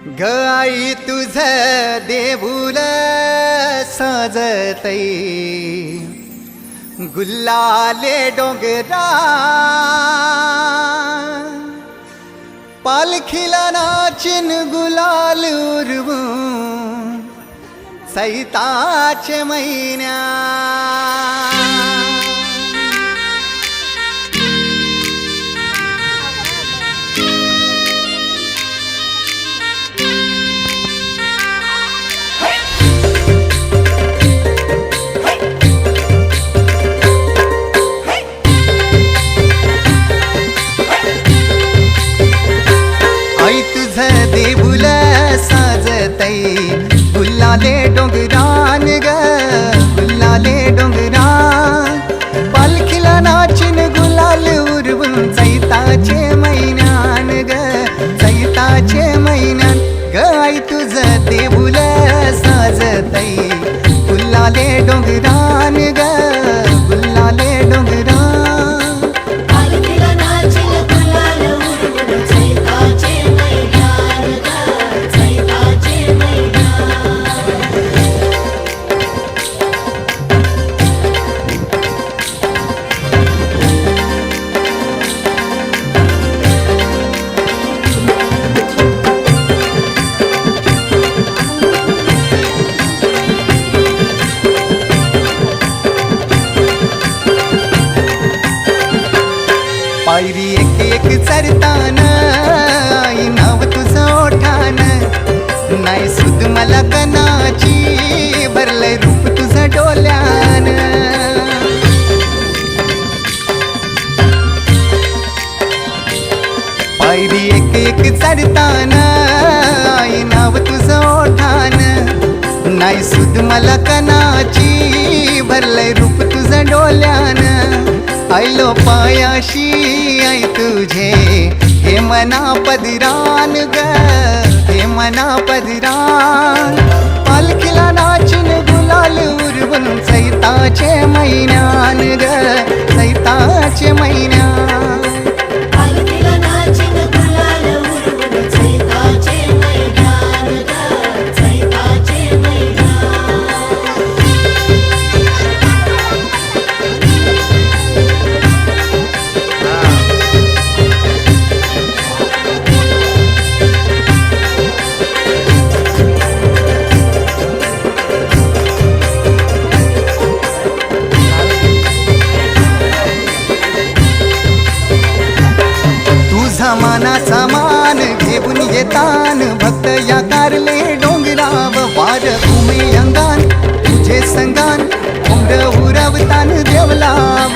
ग आई तुझ देऊळ सजतई गुल्लाले डोंगरा पालखीला नाचिन गुलाल उरवून सैताचे महिन्या आई तुझ देऊळ साजतई गुल्लाले डोंगरान ग गुल्लाले डोंगरान पालखीला नाचिन गुलाल उरवून चैताचे महिन्यान ग चैताचे महिन्यान ग आई तुझ देऊळ साजतई गुल्लाले डोंगरान ग गुल्लाले डोंगरान पायरी एक एक चरतान आई नाव तुझं ओठान नाही सुद मला कनाची भरलंय रूप तुझं डोल्यान पायरी एक एक चरतान आई नाव तुझं ओठान नाही सुद मला कनाची भरलंय रूप तुझं डोल्यान आयलो पायाशी आई तुझे हे मना पदरान ग हे मना पदरान पालखीला नाचिन गुलाल उरवून चैताचे महिन्यान ग चैताचे महिन्यान मानाचा मान घेऊन येतान भक्त या कारले डोंगराव वार घुमे अंगान तुझे संगान उमर उरवतान देवलाव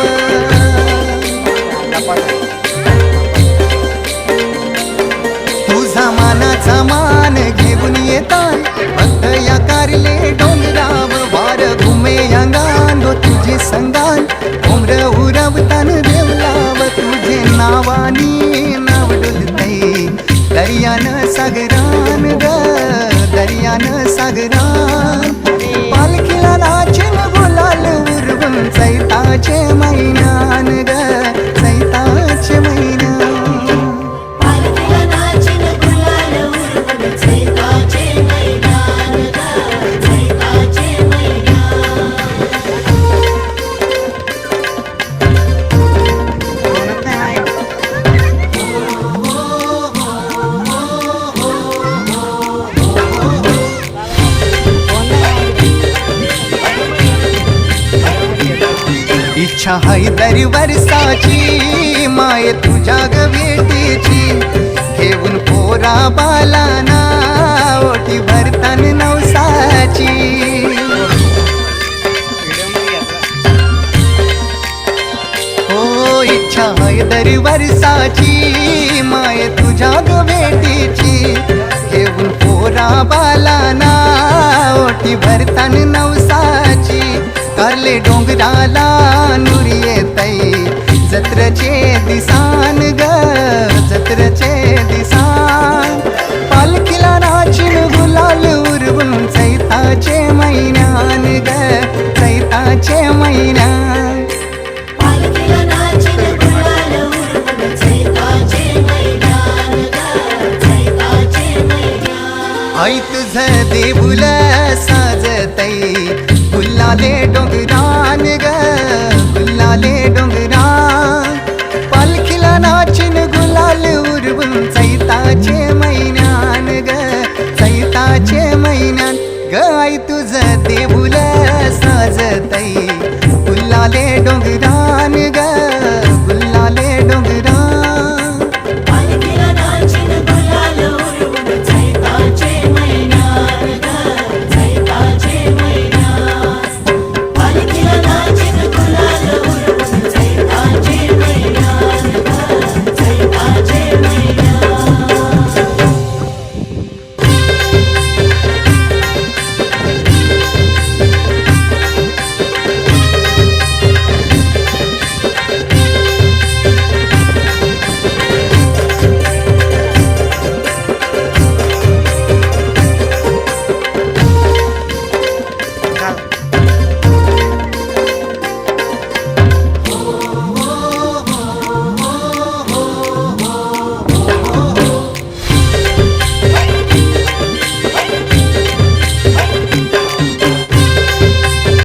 तुझा मानाचा मान घेऊन येतान भक्त या कारले डोंगराव वार घुमे अंगान तुझे संगान उमर उरवतान देवलाव तुझे नावानी दर्यान सागरान ग दर्यान सागरान पालखीला नाचिन गुलाल उरवून चैताचे महिन्यान ग चैताचे महिन्यान पालखीला नाचिन गुलाल उरवून चैताचे महिन्यान ग चैताचे महिन्यान इच्छा हाय दरी वर्षाची माय तुझ्या ग भेटीची घेऊन पोरा बालाना ओटी भरतान नवसाची हो इच्छा हाय दरी वर्षाची माय तुझ्या ग भेटीची घेऊन पोरा बालाना ओटी भरतान नवसाची कारले डोंगराला नुरी येतई जत्रचे दिसान ग जत्रचे दिसान पालखीला नाचिन गुलाल उरवून चैताचे महिन्यान ग चैताचे महिन्यान पालखीला नाचिन गुलाल उरवून चैताचे महिन्यान ग चैताचे महिन्यान आई तुझं देऊल साजतई गुल्लाले डोंगरान ग गुल्लाले डोंगरान